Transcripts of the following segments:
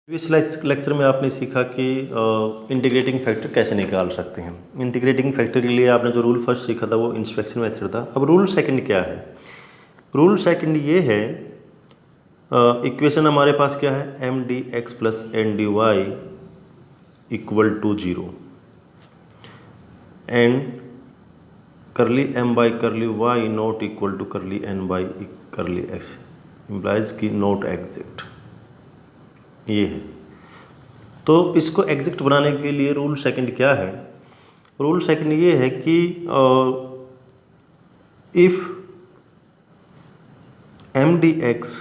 इस लेक्चर में आपने सीखा कि इंटीग्रेटिंग फैक्टर कैसे निकाल सकते हैं। इंटीग्रेटिंग फैक्टर के लिए आपने जो रूल फर्स्ट सीखा था वो इंस्पेक्शन मेथड था। अब रूल सेकंड क्या है? रूल सेकंड ये है, इक्वेशन हमारे पास क्या है, M D x plus N D Y equal to 0 and curly M by curly Y not equal to curly N by curly X implies की नॉट एग्जैक्ट। ये है। तो इसको एग्जैक्ट बनाने के लिए रूल सेकंड क्या है? रूल सेकंड ये है कि if M D x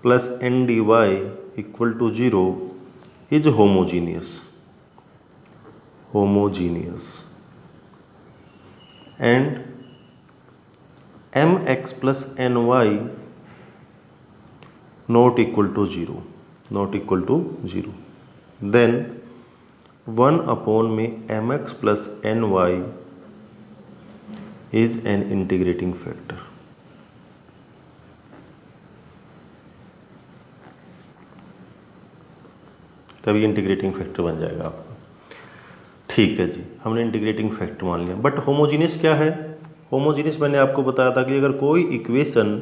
plus N D Y equal to 0 is homogeneous and M x plus N y not equal to 0 then 1 upon में M x plus N y is an integrating factor. तभी integrating factor बन जाएगा आपका। ठीक है जी, हमने integrating factor मान लिया। बट होमोजीनियस क्या है? होमोजीनियस मैंने आपको बताया था कि अगर कोई equation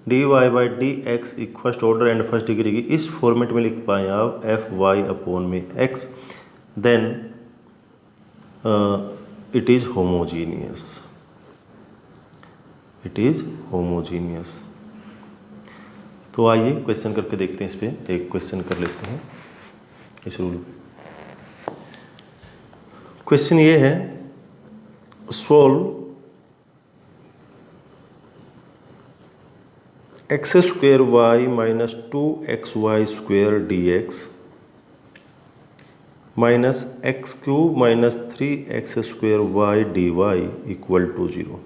d y by d x first order and first degree की इस फॉर्मेट में लिख पाए आप एफ वाई अपॉन में x, then it is homogeneous. तो आइए क्वेश्चन करके देखते हैं। इस पर एक क्वेश्चन कर लेते हैं इस रूल पे। क्वेश्चन ये है, solve x square y minus 2xy square d x minus x cube minus 3x square y d Y equal to 0।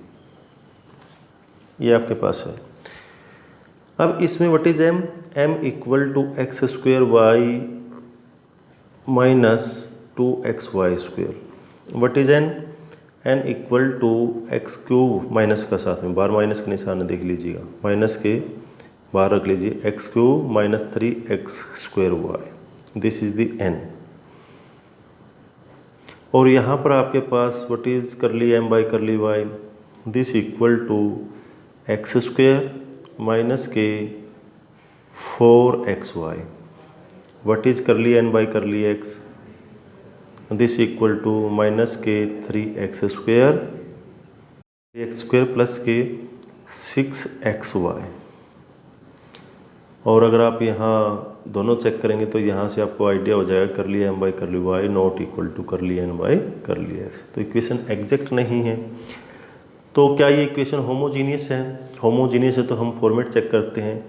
ये आपके पास है। अब इसमें what is M? M equal to x square y minus 2xy square. What is N? N equal to x cube minus का साथ में बाहर माइनस का निशान देख लीजिएगा, माइनस के बाहर रख लीजिए, x cube minus 3x square y, this is the n. और यहाँ पर आपके पास what is curly M by curly y, this equal to x square minus के 4xy। What is curly N by curly x, this equal to minus के 3x square plus के 6xy। और अगर आप यहाँ दोनों चेक करेंगे तो यहाँ से आपको आइडिया हो जाएगा curly M by curly Y not equal to curly N by curly x. तो इक्वेशन एग्जैक्ट नहीं है। तो क्या ये इक्वेशन होमोजीनियस है? होमोजीनियस है तो हम फॉर्मेट चेक करते हैं।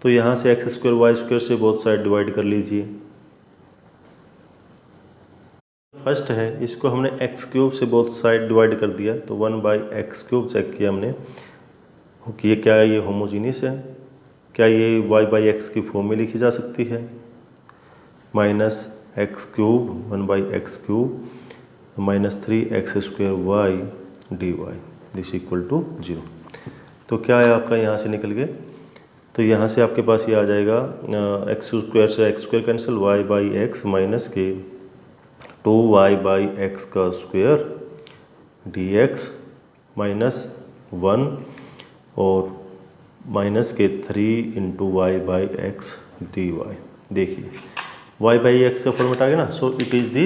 तो यहाँ से एक्स स्क्वायर वाई स्क्वायर से बोथ साइड डिवाइड कर लीजिए। फर्स्ट है, इसको हमने एक्स क्यूब से बोथ साइड डिवाइड कर दिया तो 1/x क्यूब चेक किया हमने कि ये क्या है, ये होमोजीनियस है। क्या ये y/x की फॉर्म में लिखी जा सकती है? Minus x cube 1/x cube minus 3x square y d y this equal to 0। तो क्या है आपका यहाँ से निकल गए? तो यहाँ से आपके पास ये आ जाएगा एक्स स्क्वायर से x square cancel, y/x minus के 2y/x का स्क्वायर dx माइनस 1 और माइनस के 3 इंटू y/x dy। देखिए y/x का फॉर्मेट आ गया ना, so it is the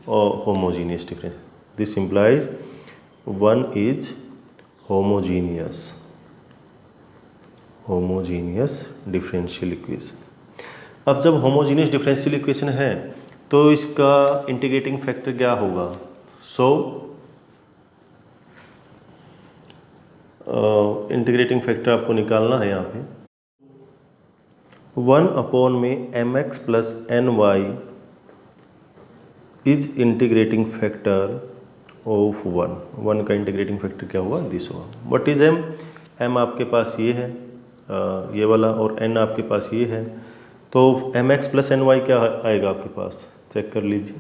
homogeneous difference. This implies 1 is homogeneous differential equation. अब जब होमोजीनियस डिफरेंशियल इक्वेशन है तो इसका इंटीग्रेटिंग फैक्टर क्या होगा? सो इंटीग्रेटिंग फैक्टर आपको निकालना है यहाँ पे 1 अपॉन में M x plus N y is integrating factor of 1 का इंटीग्रेटिंग फैक्टर क्या हुआ? दिस हुआ। What is M? एम आपके पास ये है, ये वाला, और एन आपके पास ये है। तो M x plus N y क्या आएगा आपके पास? चेक कर लीजिए,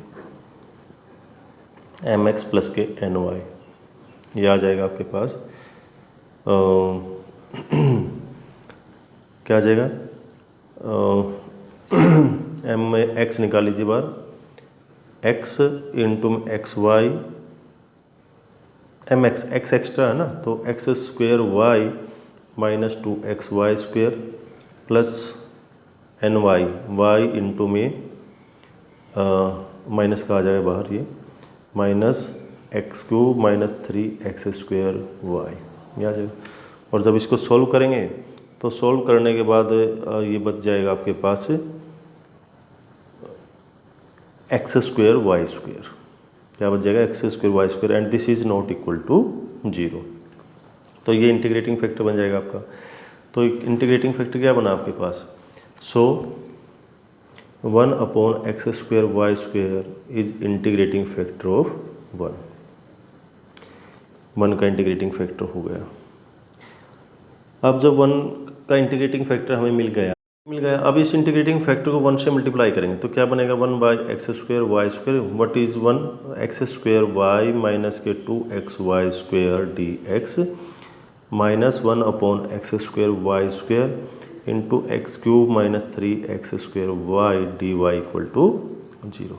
एम एक्स प्लस के एन वाई ये आ जाएगा आपके पास। क्या आ जाएगा? एम में एक्स निकाल लीजिए बाहर, x into x y, m x extra है ना, तो x square y minus 2xy² plus N y into में माइनस का आ जाएगा बाहर, ये -x³ माइनस 3x² वाई, ये आ जाएगा। और जब इसको सॉल्व करेंगे तो सॉल्व करने के बाद ये बच जाएगा आपके पास x² y², क्या बच जाएगा x² y² and this is not equal to 0। तो ये इंटीग्रेटिंग फैक्टर बन जाएगा आपका। तो इंटीग्रेटिंग फैक्टर क्या बना आपके पास, सो 1/x² y² is integrating factor of 1 का इंटीग्रेटिंग फैक्टर हो गया। अब जब 1 का इंटीग्रेटिंग फैक्टर हमें मिल गया, अब इस इंटीग्रेटिंग फैक्टर को 1 से मल्टीप्लाई करेंगे तो क्या बनेगा, 1/x² y², what is 1x² y minus के 2xy² dx minus 1/x² y² into x³ minus 3x² y dy equal to 0।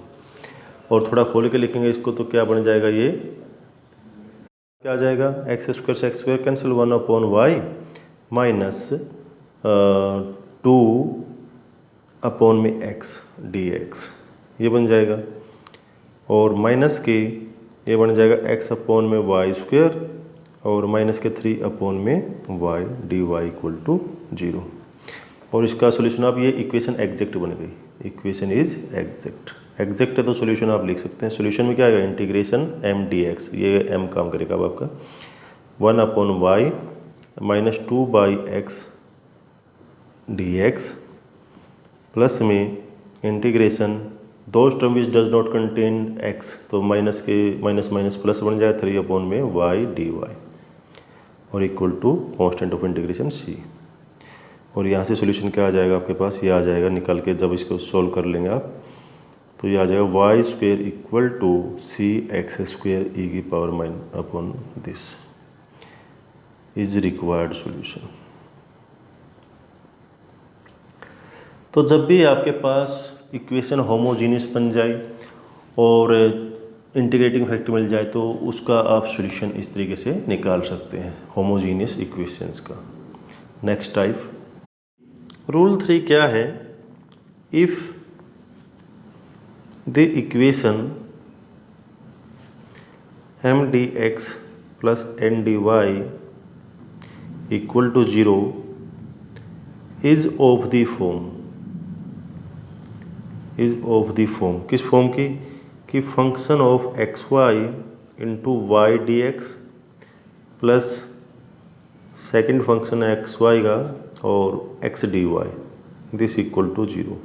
और थोड़ा खोल के लिखेंगे इसको तो क्या बन जाएगा, ये क्या आ जाएगा, x² से x² cancel, 1/y minus 2/x dx ये बन जाएगा, और माइनस के ये बन जाएगा x/y² और माइनस के 3/y dy इक्वल टू 0। और इसका सोल्यूशन, आप ये इक्वेशन एग्जैक्ट बन गई, इक्वेशन इज एग्जैक्ट है तो सोल्यूशन आप लिख सकते हैं। सोल्यूशन में क्या आएगा, इंटीग्रेशन m dx, ये m काम करेगा अब आपका 1/y minus 2/x dx plus में integration those term which does not contain x, तो माइनस के माइनस प्लस बन जाएगा 3/y dy और equal to constant of integration c। और यहाँ से सॉल्यूशन क्या आ जाएगा आपके पास, ये आ जाएगा निकल के, जब इसको सॉल्व कर लेंगे आप तो ये आ जाएगा y² equal to cx² e⁻⁻, this is required solution. तो जब भी आपके पास इक्वेशन होमोजीनियस बन जाए और इंटीग्रेटिंग फैक्टर मिल जाए तो उसका आप सॉल्यूशन इस तरीके से निकाल सकते हैं होमोजीनियस इक्वेशंस का। नेक्स्ट टाइप, रूल 3 क्या है, if the equation m dx plus n dy equal to 0 is of the form, किस फॉर्म की, कि function of xy into y d x plus second function है xy का और x dy, this equal to 0,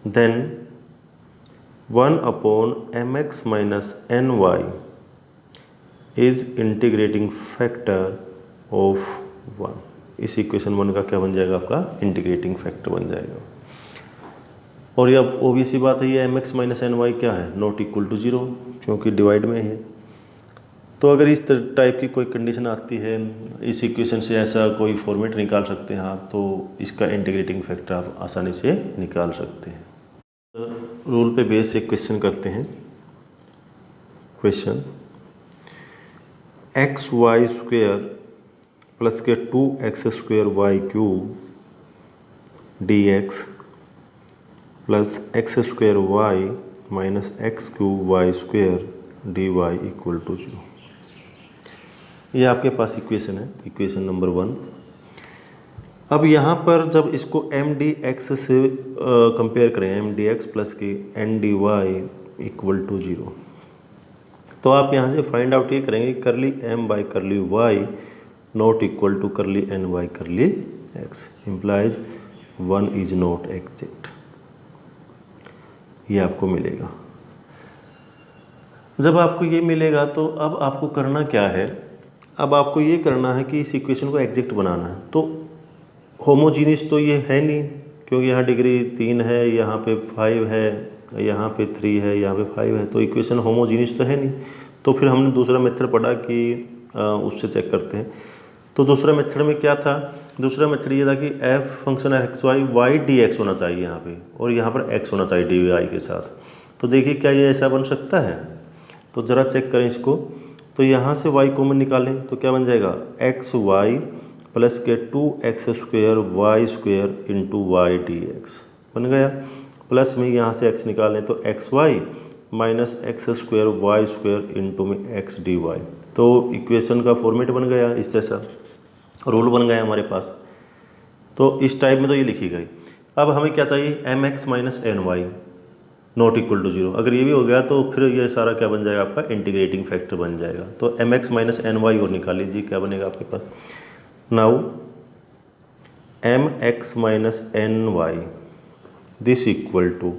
then 1/mx minus ny is integrating factor of 1। इस equation 1 का क्या बन जाएगा, आपका इंटीग्रेटिंग फैक्टर बन जाएगा। और ये अब ओबीसी बात है, ये mx माइनस ny क्या है, नॉट इक्वल टू 0, क्योंकि डिवाइड में है। तो अगर इस टाइप की कोई कंडीशन आती है, इस इक्वेशन से ऐसा कोई फॉर्मेट निकाल सकते हैं आप, तो इसका इंटीग्रेटिंग फैक्टर आप आसानी से निकाल सकते हैं। रूल पे बेस एक क्वेश्चन करते हैं। क्वेश्चन xy² प्लस के 2x² y³ dx plus x² y minus x³ y² dy equal to 0। ये आपके पास इक्वेशन है, इक्वेशन नंबर 1। अब यहाँ पर जब इसको m dx से कंपेयर करें, m dx प्लस के n dy इक्वल टू 0, तो आप यहाँ से फाइंड आउट ये करेंगे curly m by curly y not equal to curly n by curly x implies 1 is not exact, ये आपको मिलेगा। जब आपको ये मिलेगा तो अब आपको करना क्या है, अब आपको ये करना है कि इस इक्वेशन को एग्जैक्ट बनाना है। तो होमोजीनियस तो ये है नहीं, क्योंकि यहाँ डिग्री 3 है, यहाँ पे 5 है, यहाँ पे 3 है, यहाँ पे 5 है, तो इक्वेशन होमोजीनियस तो है नहीं। तो फिर हमने दूसरा मेथड पढ़ा कि उससे चेक करते हैं। तो दूसरा मेथड में क्या था, दूसरा मेथड ये था कि f function x y y d x होना चाहिए यहाँ पे, और यहाँ पर एक्स होना चाहिए डी वाई के साथ। तो देखिए क्या ये ऐसा बन सकता है, तो ज़रा चेक करें इसको। तो यहाँ से y कॉमन निकालें तो क्या बन जाएगा, एक्स वाई प्लस के 2x² y square into y d x बन गया। प्लस में यहाँ से x निकालें तो x y minus x² y square into में एक्स डी वाई। तो इक्वेशन का फॉर्मेट बन गया, इस जैसा रूल बन गया हमारे पास। तो इस टाइप में तो ये लिखी गई। अब हमें क्या चाहिए, m x minus N y not equal to 0। अगर ये भी हो गया तो फिर ये सारा क्या बन जाएगा, आपका इंटीग्रेटिंग फैक्टर बन जाएगा। तो M x minus N Y और निकाल लीजिए, क्या बनेगा आपके पास। Now M x minus N Y this equal to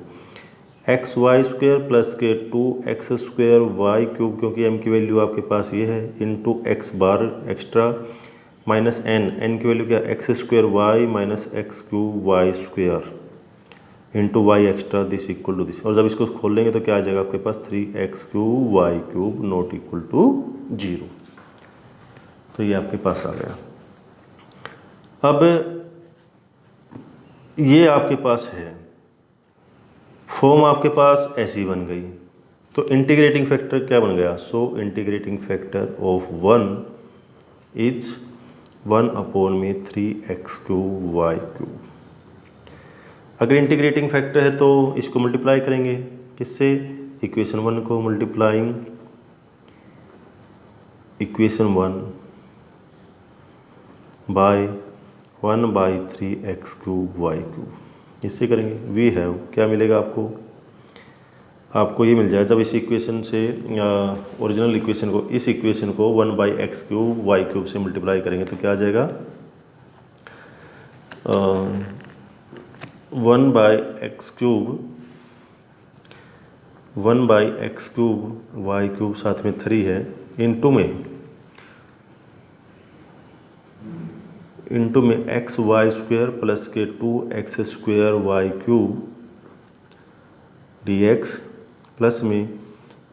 X Y square plus के 2x² वाई क्यूब, क्योंकि m की वैल्यू आपके पास ये है, इंटू एक्स बार एक्स्ट्रा माइनस n की वैल्यू क्या, x² Y minus x cube Y square into Y extra this equal to this. और जब इसको खोल लेंगे तो क्या आ जाएगा आपके पास 3x³ y cube not equal to 0। तो ये आपके पास आ गया। अब ये आपके पास है, फॉर्म आपके पास ऐसी बन गई। तो इंटीग्रेटिंग फैक्टर क्या बन गया, so integrating factor of 1 is 1/3x³ y cube. अगर इंटीग्रेटिंग फैक्टर है तो इसको मल्टीप्लाई करेंगे किससे, इक्वेशन 1 को multiplying equation 1 by 1/3x³ y cube, इससे करेंगे। वी हैव क्या मिलेगा आपको, आपको ये मिल जाएगा जब इस इक्वेशन से ओरिजिनल इक्वेशन को, इस इक्वेशन को 1/x³ वाई क्यूब से मल्टीप्लाई करेंगे तो क्या आ जाएगा, 1/x³ वाई क्यूब साथ में 3 है, इंटू में एक्स वाई स्क्वेयर प्लस के 2x² Y cube d x plus में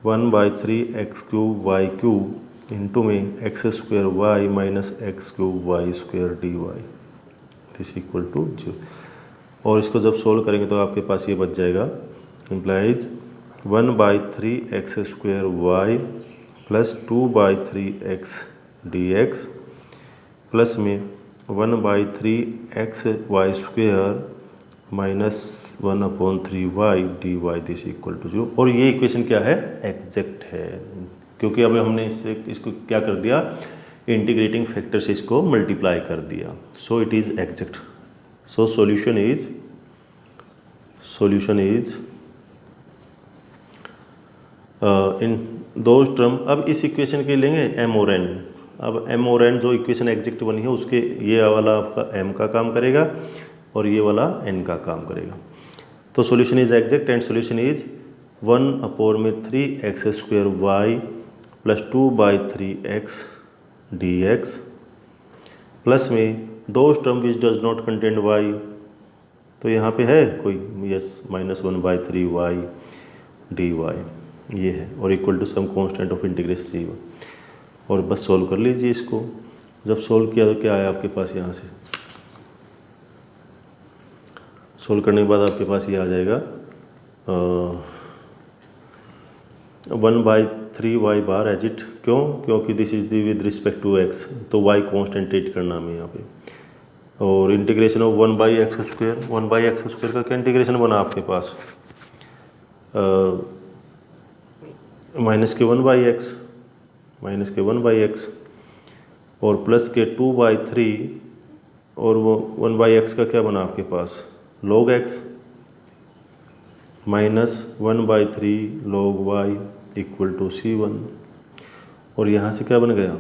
1/3x³ वाई क्यूब इंटू में x² Y minus x³ y square d y this equal to 0। और इसको जब सोल्व करेंगे तो आपके पास ये बच जाएगा, implies 1/3x² y plus 2/3x d x plus में 1/3x y square minus 1/3y d y this equal to 0। और ये इक्वेशन क्या है, एग्जैक्ट है, क्योंकि अभी हमने इसको क्या कर दिया, इंटीग्रेटिंग फैक्टर से इसको मल्टीप्लाई कर दिया। So it is exact. So solution is in those term. अब इस इक्वेशन के लेंगे m और n। अब m और n जो इक्वेशन एग्जैक्ट बनी है उसके ये वाला आपका m का काम करेगा और ये वाला n का काम करेगा। तो solution is exact and solution is 1/3x² y plus 2/3x d x plus में दो term which does not contain y, तो यहाँ पे है कोई, yes, minus 1/3y d Y ये है, और equal to some constant of integration c1। और बस सॉल्व कर लीजिए इसको। जब सॉल्व किया तो क्या आया आपके पास, यहाँ से सोल्व करने के बाद आपके पास ये आ जाएगा 1/3y बार एज इट। क्यों, क्योंकि this is the with respect to x, तो y कांस्टेंट ट्रीट करना हमें यहाँ पे। और इंटीग्रेशन ऑफ 1/x² का क्या इंटीग्रेशन बना आपके पास, माइनस के 1/x और प्लस के 2/3 और वो 1/x का क्या बना आपके पास, log x minus 1/3 log y equal to c1। और यहाँ से क्या बन गया,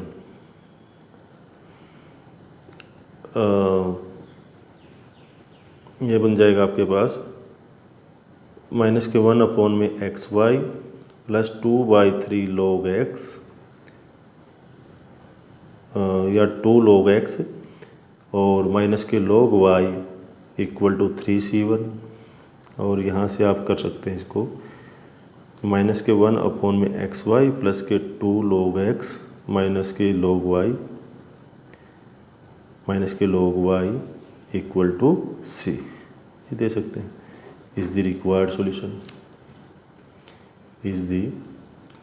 ये बन जाएगा आपके पास माइनस के 1 में xy प्लस 2/3 log x या 2 log x और माइनस के log y equal to 3c1। और यहाँ से आप कर सकते हैं इसको, माइनस के 1 में xy प्लस के 2 log x माइनस के log y माइनस के log y इक्वल टू सी, ये दे सकते हैं। Is the required solution, is the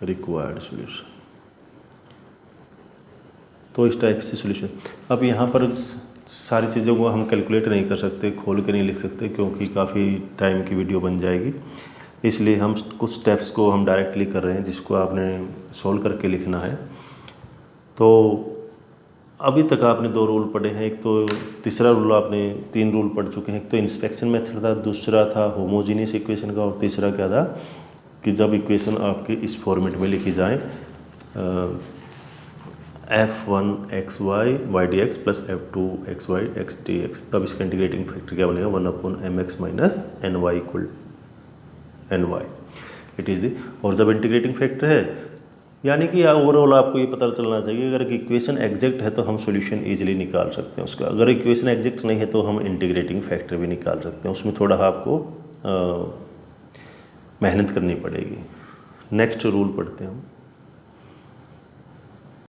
required solution. तो इस टाइप से सॉल्यूशन। अब यहाँ पर सारी चीज़ों को हम कैलकुलेट नहीं कर सकते, खोल के नहीं लिख सकते, क्योंकि काफ़ी टाइम की वीडियो बन जाएगी। इसलिए हम कुछ स्टेप्स को हम डायरेक्टली कर रहे हैं, जिसको आपने सॉल्व करके लिखना है। तो अभी तक आपने 2 रूल पढ़े हैं। एक तो तीसरा रूल, आपने 3 रूल पढ़ चुके हैं। एक तो इंस्पेक्शन मेथड था, दूसरा था होमोजीनियस इक्वेशन का, और तीसरा क्या था कि जब इक्वेशन आपके इस फॉर्मेट में लिखी जाए, f1xy ydx plus f2xy xdx, तब इसका इंटीग्रेटिंग फैक्टर क्या बनेगा, 1/mx minus ny equal ny। It is the, और जब इंटीग्रेटिंग फैक्टर है, यानी कि ओवरऑल आपको ये पता चलना चाहिए, अगर इक्वेशन एग्जैक्ट है तो हम सॉल्यूशन इजीली निकाल सकते हैं उसका। अगर इक्वेशन एग्जैक्ट नहीं है तो हम इंटीग्रेटिंग फैक्टर भी निकाल सकते हैं, उसमें थोड़ा आपको मेहनत करनी पड़ेगी। नेक्स्ट रूल पढ़ते हैं हम।